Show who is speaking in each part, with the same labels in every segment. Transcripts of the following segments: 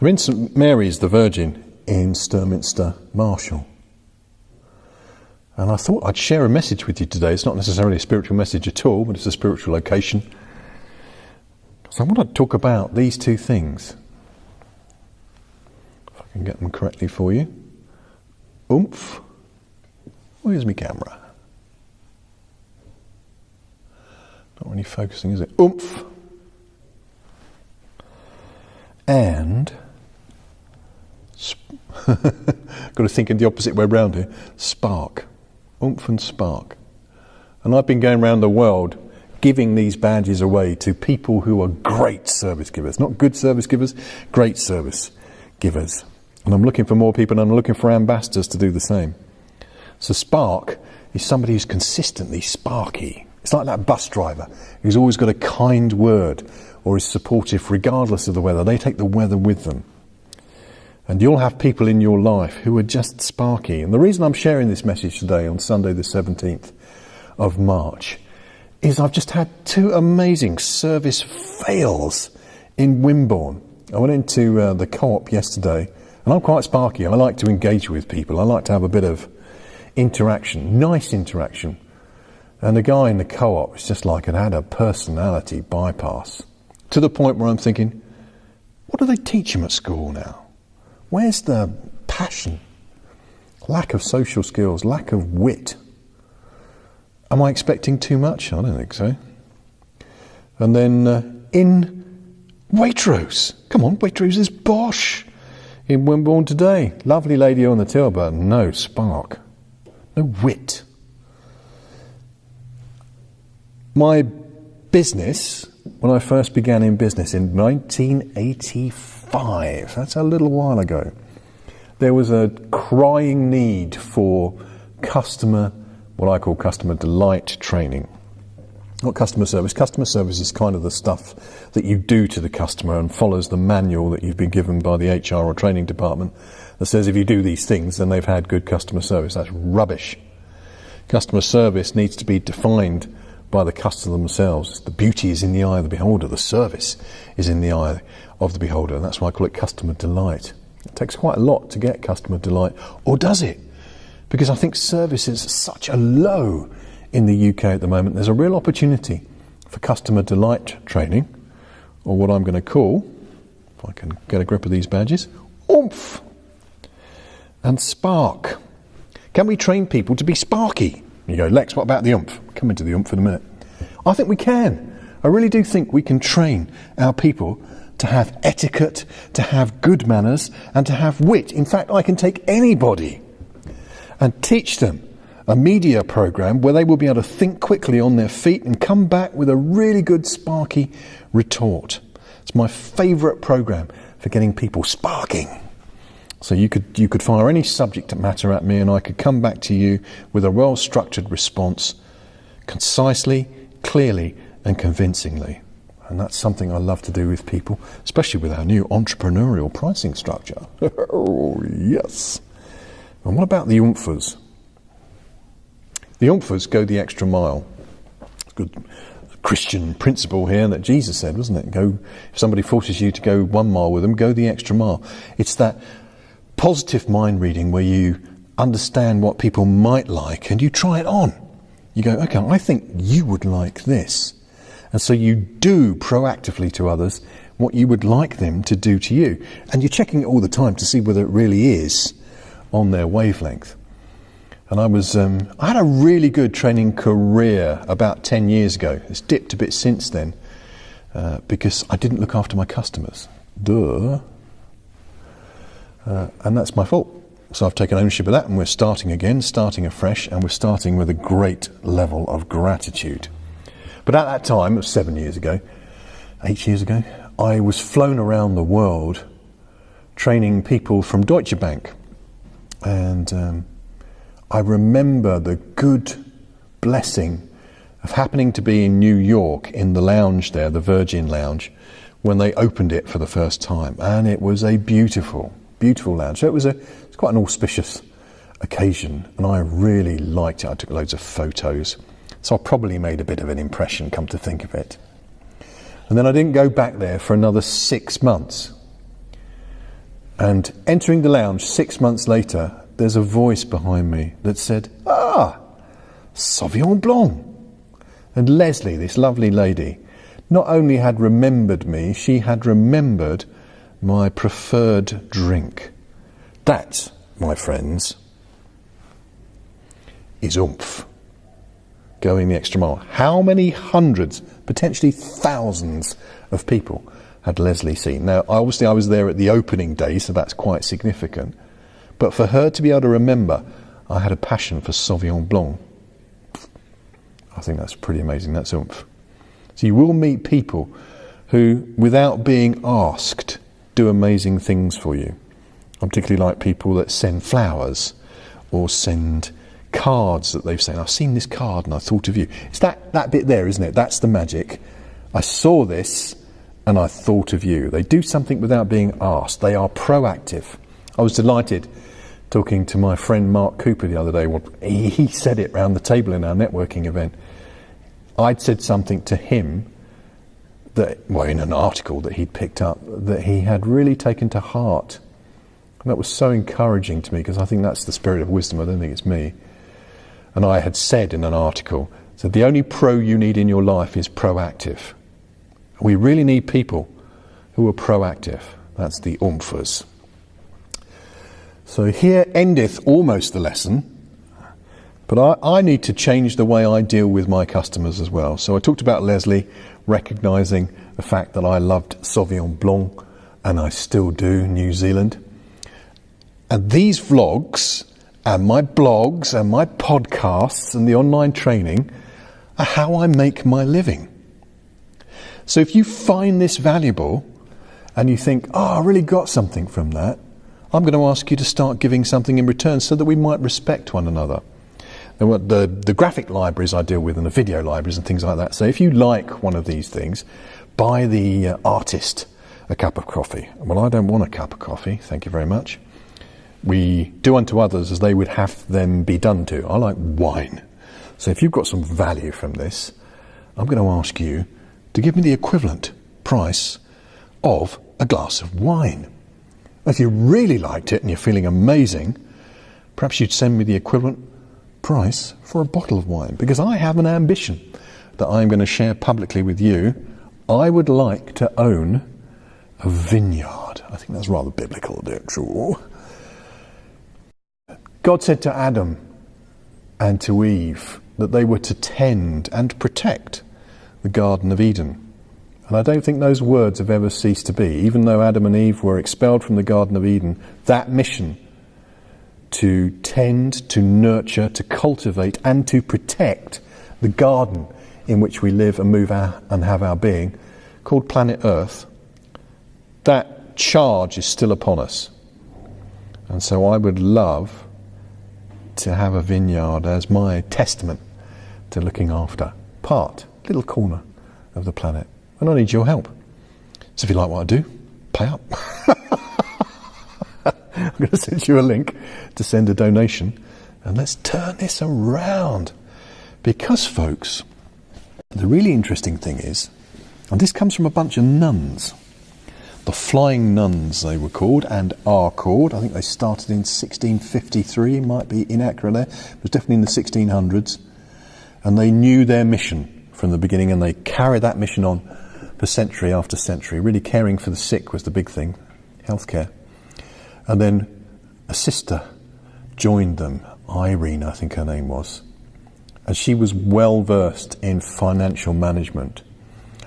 Speaker 1: We're in St Mary's the Virgin in Sturminster, Marshall. And I thought I'd share a message with you today. It's not necessarily a spiritual message at all, but it's a spiritual location. So I want to talk about these two things. If I can get them correctly for you. Oomph. Where's my camera? Not really focusing, is it? Oomph. And got to think in the opposite way round here. Spark. Oomph and spark. And I've been going around the world giving these badges away to people who are great service givers. Not good service givers, great service givers. And I'm looking for more people, and I'm looking for ambassadors to do the same. So spark is somebody who's consistently sparky. It's like that bus driver who's always got a kind word or is supportive regardless of the weather. They take the weather with them. And you'll have people in your life who are just sparky. And the reason I'm sharing this message today on Sunday the 17th of March is I've just had two amazing service fails in Wimborne. I went into the co-op yesterday, and I'm quite sparky. I like to engage with people. I like to have a bit of interaction, nice interaction. And the guy in the co-op is just like it had a personality bypass. To the point where I'm thinking, what do they teach him at school now? Where's the passion? Lack of social skills, lack of wit. Am I expecting too much? I don't think so. And then in Waitrose. Come on, Waitrose is bosh. In Wimborne today. Lovely lady on the till, but no spark. No wit. My business, when I first began in business in 1985, that's a little while ago, there was a crying need for what I call customer delight training. Not customer service. Customer service is kind of the stuff that you do to the customer and follows the manual that you've been given by the HR or training department that says if you do these things, then they've had good customer service. That's rubbish. Customer service needs to be defined by the customer themselves. The beauty is in the eye of the beholder. The service is in the eye of the beholder. And that's why I call it customer delight. It takes quite a lot to get customer delight. Or does it? Because I think service is such a low in the UK at the moment. There's a real opportunity for customer delight training, or what I'm going to call, if I can get a grip of these badges, Oomph and spark. Can we train people to be sparky? You go, Lex, what about the Oomph? Come into the Oomph in a minute. I think we can. I really do think we can train our people to have etiquette, to have good manners, and to have wit. In fact, I can take anybody and teach them a media program where they will be able to think quickly on their feet and come back with a really good sparky retort. It's my favourite program for getting people sparking. So you could fire any subject matter at me and I could come back to you with a well-structured response, concisely, clearly and convincingly. And that's something I love to do with people, especially with our new entrepreneurial pricing structure. Oh, yes. And what about the Oomphers? The Oomphers go the extra mile. Good Christian principle here that Jesus said, wasn't it? If somebody forces you to go 1 mile with them, go the extra mile. It's that positive mind reading where you understand what people might like and you try it on. You go, okay, I think you would like this. And so you do proactively to others what you would like them to do to you. And you're checking it all the time to see whether it really is on their wavelength. And I had a really good training career about 10 years ago. It's dipped a bit since then because I didn't look after my customers. Duh. And that's my fault. So I've taken ownership of that and we're starting again, starting afresh, and we're starting with a great level of gratitude. But at that time, it was 8 years ago, I was flown around the world training people from Deutsche Bank. And I remember the good blessing of happening to be in New York in the lounge there, the Virgin Lounge, when they opened it for the first time. And it was a beautiful, beautiful lounge. So it's quite an auspicious occasion, and I really liked it. I took loads of photos. So I probably made a bit of an impression, come to think of it. And then I didn't go back there for another 6 months. And entering the lounge 6 months later, there's a voice behind me that said, "Ah, Sauvignon Blanc." And Leslie, this lovely lady, not only had remembered me, she had remembered my preferred drink. That, my friends, is Oomph. Going the extra mile. How many hundreds, potentially thousands of people had Leslie seen? Now, obviously I was there at the opening day, so that's quite significant. But for her to be able to remember I had a passion for Sauvignon Blanc, I think that's pretty amazing. That's Oomph. So you will meet people who, without being asked, do amazing things for you. I particularly like people that send flowers or send cards that they've said, "I've seen this card and I thought of you." It's that bit there, isn't it? That's the magic. I saw this and I thought of you. They do something without being asked. They are proactive. I was delighted talking to my friend Mark Cooper the other day. Well, he said it round the table in our networking event. I'd said something to him that, well, in an article that he'd picked up, that he had really taken to heart. And that was so encouraging to me, because I think that's the spirit of wisdom. I don't think it's me. And I had said in an article, so the only pro you need in your life is proactive. We really need people who are proactive. That's the Oomphers. So here endeth almost the lesson. But I need to change the way I deal with my customers as well. So I talked about Leslie, recognising the fact that I loved Sauvignon Blanc, and I still do, New Zealand. And these vlogs, and my blogs, and my podcasts, and the online training are how I make my living. So if you find this valuable, and you think, "Oh, I really got something from that," I'm going to ask you to start giving something in return so that we might respect one another. And what the graphic libraries I deal with, and the video libraries and things like that. So if you like one of these things, buy the artist a cup of coffee. Well, I don't want a cup of coffee, thank you very much. We do unto others as they would have them be done to. I like wine. So if you've got some value from this, I'm going to ask you to give me the equivalent price of a glass of wine. If you really liked it and you're feeling amazing, perhaps you'd send me the equivalent price for a bottle of wine, because I have an ambition that I'm going to share publicly with you. I would like to own a vineyard. I think that's rather biblical, true. God said to Adam and to Eve that they were to tend and protect the Garden of Eden. And I don't think those words have ever ceased to be. Even though Adam and Eve were expelled from the Garden of Eden, that mission to tend, to nurture, to cultivate and to protect the garden in which we live and move and have our being, called planet Earth, that charge is still upon us. And so I would love to have a vineyard as my testament to looking after little corner of the planet. And I need your help. So if you like what I do, pay up. I'm going to send you a link to send a donation, and let's turn this around. Because, folks, the really interesting thing is, and this comes from a bunch of nuns, the Flying Nuns they were called and are called. I think they started in 1653, might be inaccurate there. It was definitely in the 1600s. And they knew their mission from the beginning, and they carried that mission on for century after century. Really caring for the sick was the big thing, healthcare. And then a sister joined them, Irene, I think her name was. And she was well versed in financial management.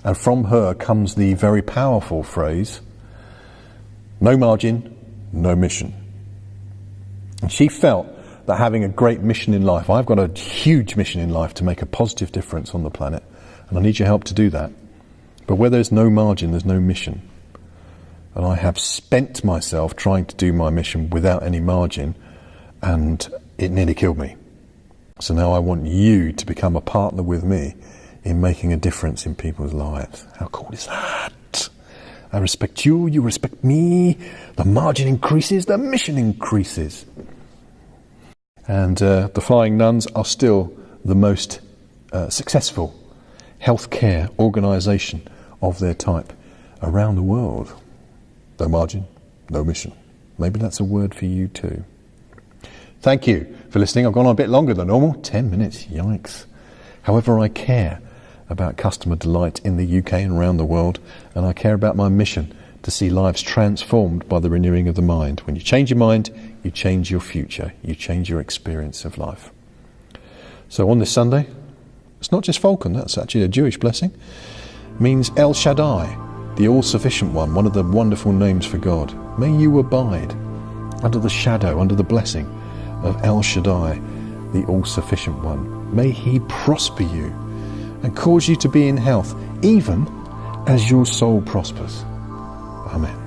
Speaker 1: And from her comes the very powerful phrase, no margin, no mission. And she felt that having a great mission in life, I've got a huge mission in life to make a positive difference on the planet, and I need your help to do that. But where there's no margin, there's no mission. And I have spent myself trying to do my mission without any margin, and it nearly killed me. So now I want you to become a partner with me in making a difference in people's lives. How cool is that? I respect you, you respect me, the margin increases, the mission increases. And the Flying Nuns are still the most successful healthcare organisation of their type around the world. No margin, no mission. Maybe that's a word for you too. Thank you for listening. I've gone on a bit longer than normal. 10 minutes, yikes. However, I care about customer delight in the UK and around the world, and I care about my mission to see lives transformed by the renewing of the mind. When you change your mind, you change your future. You change your experience of life. So on this Sunday, it's not just Falcon, that's actually a Jewish blessing. It means El Shaddai, the all-sufficient one of the wonderful names for God. May you abide under the shadow, under the blessing of El Shaddai, the all-sufficient one. May he prosper you and cause you to be in health, even as your soul prospers. Amen.